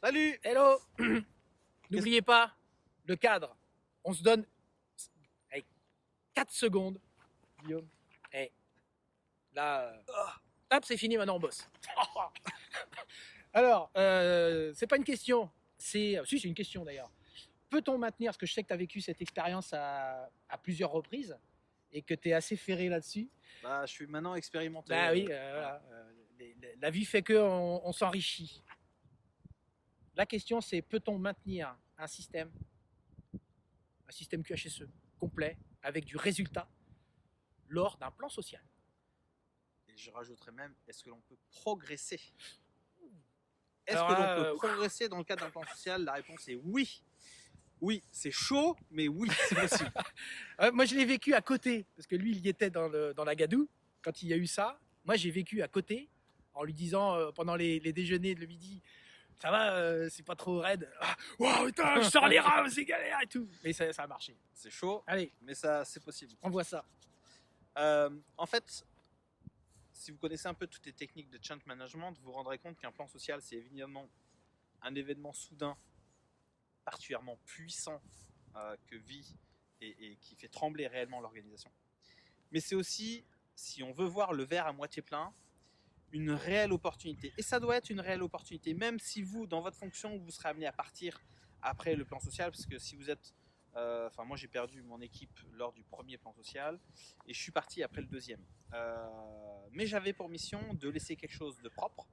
Salut. Hello. N'oubliez pas, le cadre, on se donne 4 secondes. Guillaume. Là, hop, c'est fini, maintenant on bosse. Alors, c'est pas une question, si, c'est une question d'ailleurs. Peut-on maintenir, parce que je sais que tu as vécu cette expérience à plusieurs reprises et que tu es assez ferré là-dessus. Bah, je suis maintenant expérimenté. Bah oui, voilà. La vie fait qu'on s'enrichit. La question c'est, peut-on maintenir un système QHSE complet avec du résultat lors d'un plan social? Et je rajouterais même, est-ce que l'on peut progresser? Est-ce Alors que l'on là, peut progresser dans le cadre d'un plan social? La réponse est oui. Oui, c'est chaud, mais oui, c'est possible. moi, je l'ai vécu à côté, parce que lui, il y était dans la gadoue quand il y a eu ça. Moi, j'ai vécu à côté, en lui disant pendant les déjeuners de le midi, ça va, c'est pas trop raide. Ah, wow, putain, je sors les rames, c'est galère et tout. Mais ça a marché. C'est chaud, Allez, mais ça, c'est possible. on voit ça. En fait, si vous connaissez un peu toutes les techniques de change management, vous vous rendrez compte qu'un plan social, c'est évidemment un événement soudain, particulièrement puissant que vit et qui fait trembler réellement l'organisation. Mais c'est aussi, si on veut voir le verre à moitié plein, une réelle opportunité. Et ça doit être une réelle opportunité, même si vous, dans votre fonction, vous serez amené à partir après le plan social, parce que si vous êtes... moi j'ai perdu mon équipe lors du premier plan social et je suis parti après le deuxième. Mais j'avais pour mission de laisser quelque chose de propre,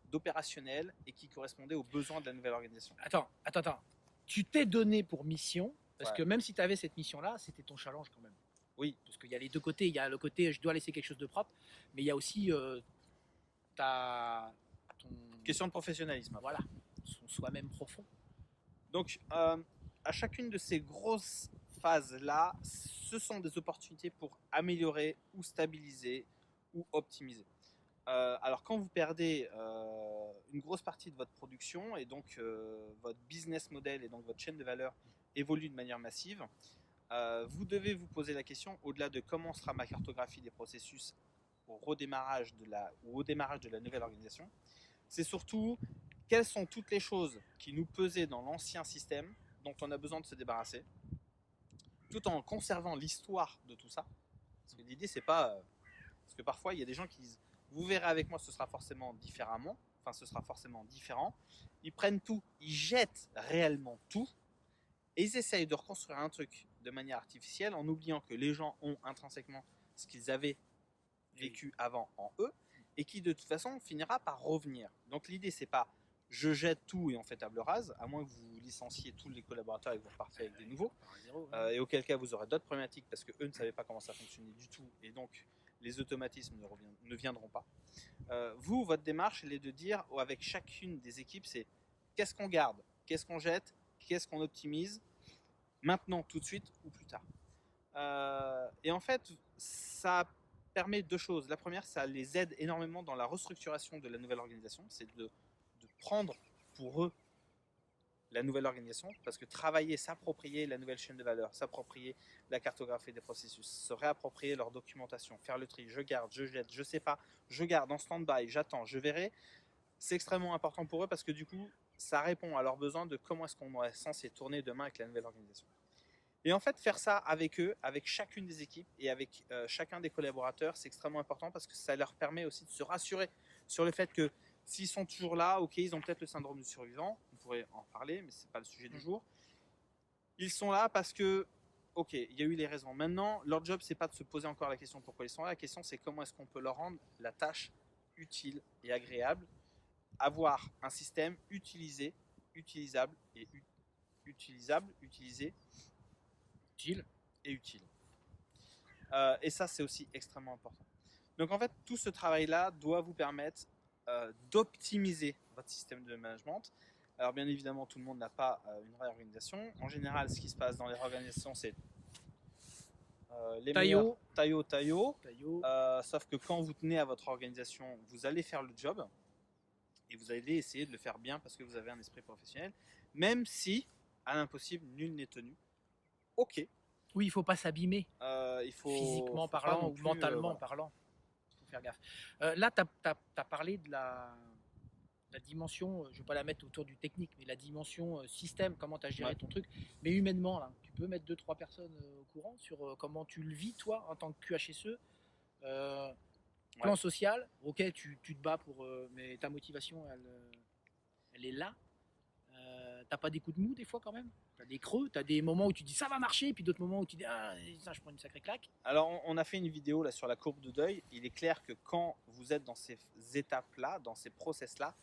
d'opérationnel et qui correspondait aux besoins de la nouvelle organisation. Attends. Tu t'es donné pour mission, parce Ouais. que même si tu avais cette mission-là, c'était ton challenge quand même. Oui. Parce qu'il y a les deux côtés. Il y a le côté je dois laisser quelque chose de propre, mais il y a aussi ton... Question de professionnalisme. Voilà, son soi-même profond. Donc, à chacune de ces grosses phases-là, ce sont des opportunités pour améliorer ou stabiliser ou optimiser. Alors, quand vous perdez une grosse partie de votre production et donc votre business model et donc votre chaîne de valeur évolue de manière massive, vous devez vous poser la question, au-delà de comment sera ma cartographie des processus au démarrage de la nouvelle organisation, c'est surtout quelles sont toutes les choses qui nous pesaient dans l'ancien système dont on a besoin de se débarrasser, tout en conservant l'histoire de tout ça. Parce que l'idée, c'est pas... parce que parfois, il y a des gens qui disent « Vous verrez avec moi, ce sera forcément différemment. » Enfin, ce sera forcément différent. Ils prennent tout, ils jettent réellement tout, et ils essayent de reconstruire un truc de manière artificielle en oubliant que les gens ont intrinsèquement ce qu'ils avaient vécu avant en eux, et qui de toute façon finira par revenir. Donc l'idée, c'est pas je jette tout et on fait table rase, à moins que vous licenciez tous les collaborateurs et que vous repartiez avec des nouveaux, et auquel cas vous aurez d'autres problématiques parce qu'eux ne savaient pas comment ça fonctionnait du tout, et donc les automatismes ne viendront pas. Vous, votre démarche, elle est de dire avec chacune des équipes, c'est qu'est-ce qu'on garde, qu'est-ce qu'on jette, qu'est-ce qu'on optimise, maintenant, tout de suite ou plus tard. Et en fait, ça permet deux choses. La première, ça les aide énormément dans la restructuration de la nouvelle organisation, c'est de prendre pour eux la nouvelle organisation, parce que travailler, s'approprier la nouvelle chaîne de valeur, s'approprier la cartographie des processus, se réapproprier leur documentation, faire le tri, je garde, je jette, je sais pas, je garde en stand-by, j'attends, je verrai, c'est extrêmement important pour eux parce que du coup, ça répond à leurs besoins de comment est-ce qu'on est censé tourner demain avec la nouvelle organisation. Et en fait, faire ça avec eux, avec chacune des équipes et avec chacun des collaborateurs, c'est extrêmement important parce que ça leur permet aussi de se rassurer sur le fait que s'ils sont toujours là, ok, ils ont peut-être le syndrome du survivant, on pourrait en parler, mais ce n'est pas le sujet du jour. Ils sont là parce que, ok, il y a eu les raisons. Maintenant, leur job, c'est pas de se poser encore la question pourquoi ils sont là. La question, c'est comment est-ce qu'on peut leur rendre la tâche utile et agréable, avoir un système utilisé, utilisable et utilisable, utilisé, utile et utile. Et ça, c'est aussi extrêmement important. Donc en fait, tout ce travail-là doit vous permettre d'optimiser votre système de management. Alors bien évidemment, tout le monde n'a pas une réorganisation. En général, ce qui se passe dans les réorganisations, c'est les meilleurs taillot. Sauf que quand vous tenez à votre organisation, vous allez faire le job et vous allez essayer de le faire bien parce que vous avez un esprit professionnel, même si, à l'impossible, nul n'est tenu. Ok. Oui, il ne faut pas s'abîmer, physiquement parlant ou mentalement parlant. Il faut faire gaffe. Là, tu as parlé de la dimension, je ne vais pas la mettre autour du technique, mais la dimension système, comment tu as géré Ouais. ton truc. Mais humainement, là, tu peux mettre 2-3 personnes au courant sur comment tu le vis, toi, en tant que QHSE. Plan Ouais. social, ok, tu te bats pour. Mais ta motivation, elle est là. T'as pas des coups de mou des fois quand même. T'as des creux, t'as des moments où tu dis ça va marcher, puis d'autres moments où tu dis ah ça je prends une sacrée claque. Alors, on a fait une vidéo là sur la courbe de deuil. Il est clair que quand vous êtes dans ces étapes-là, dans ces process-là,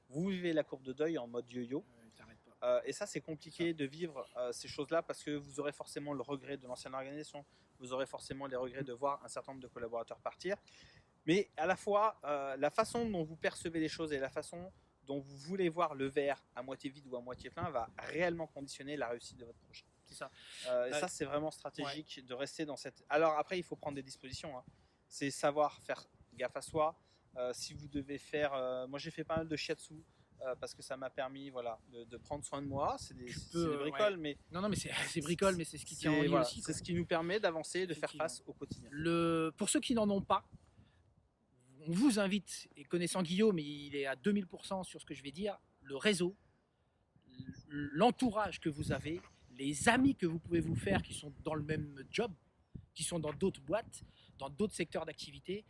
vous vivez la courbe de deuil en mode yo-yo. T'arrêtes pas. Et ça, c'est compliqué de vivre ces choses-là parce que vous aurez forcément le regret de l'ancienne organisation, vous aurez forcément les regrets de voir un certain nombre de collaborateurs partir. Mais à la fois, la façon dont vous percevez les choses et la façon dont vous voulez voir le verre à moitié vide ou à moitié plein va réellement conditionner la réussite de votre projet. C'est ça. Et ça, c'est vraiment stratégique de rester dans cette. Alors après, il faut prendre des dispositions. Hein. C'est savoir faire gaffe à soi. Si vous devez faire. Moi, j'ai fait pas mal de shiatsu parce que ça m'a permis voilà, de prendre soin de moi. C'est des bricoles, mais. Non, mais c'est bricole, mais c'est ce qui tient en vie voilà, aussi. c'est ce qui nous permet d'avancer, de faire face au quotidien. Pour ceux qui n'en ont pas, on vous invite, et connaissant Guillaume, il est à 2000% sur ce que je vais dire, le réseau, l'entourage que vous avez, les amis que vous pouvez vous faire qui sont dans le même job, qui sont dans d'autres boîtes, dans d'autres secteurs d'activité.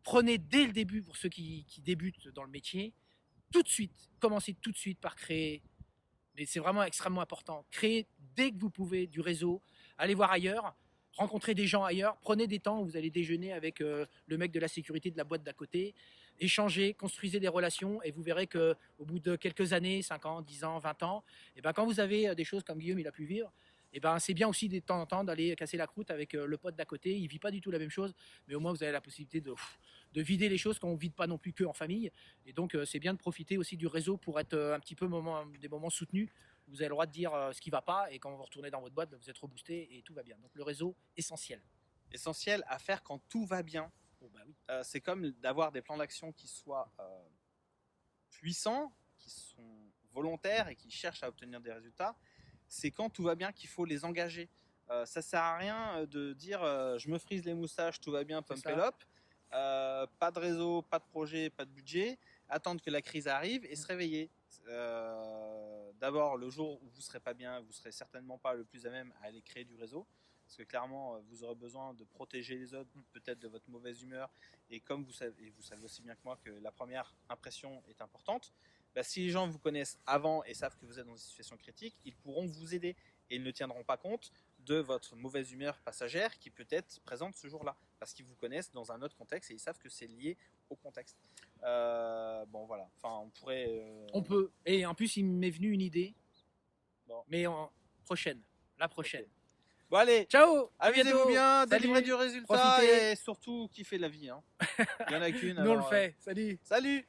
Prenez dès le début, pour ceux qui débutent dans le métier, tout de suite, commencez tout de suite par créer, mais c'est vraiment extrêmement important, créer dès que vous pouvez du réseau, allez voir ailleurs, rencontrez des gens ailleurs, prenez des temps où vous allez déjeuner avec le mec de la sécurité de la boîte d'à côté, échangez, construisez des relations et vous verrez qu'au bout de quelques années, 5 ans, 10 ans, 20 ans, et ben quand vous avez des choses comme Guillaume il a pu vivre, et ben c'est bien aussi de temps en temps d'aller casser la croûte avec le pote d'à côté, il ne vit pas du tout la même chose, mais au moins vous avez la possibilité de vider les choses qu'on ne vide pas non plus que en famille, et donc c'est bien de profiter aussi du réseau pour être un petit peu des moments soutenus. Vous avez le droit de dire ce qui ne va pas et quand vous retournez dans votre boîte, vous êtes reboosté et tout va bien. Donc le réseau, essentiel. Essentiel à faire quand tout va bien. Oh, bah oui. C'est comme d'avoir des plans d'action qui soient puissants, qui sont volontaires et qui cherchent à obtenir des résultats. C'est quand tout va bien qu'il faut les engager. Ça sert à rien de dire je me frise les moustaches, tout va bien, pump it up. Pas de réseau, pas de projet, pas de budget. Attendre que la crise arrive et se réveiller. D'abord, le jour où vous ne serez pas bien, vous ne serez certainement pas le plus à même à aller créer du réseau. Parce que clairement, vous aurez besoin de protéger les autres, peut-être de votre mauvaise humeur. Et comme vous savez aussi bien que moi que la première impression est importante, bah, si les gens vous connaissent avant et savent que vous êtes dans une situation critique, ils pourront vous aider. Et ils ne tiendront pas compte de votre mauvaise humeur passagère qui peut être présente ce jour-là. Parce qu'ils vous connaissent dans un autre contexte et ils savent que c'est lié au contexte. Bon voilà, enfin on pourrait... On peut. Et en plus il m'est venu une idée. Bon. Mais la prochaine. Okay. Bon allez, ciao, amusez-vous bien, délivrez du résultat. Profitez. Et surtout kiffez la vie. Hein. Il y en a qu'une. Nous on le fait, salut. Salut.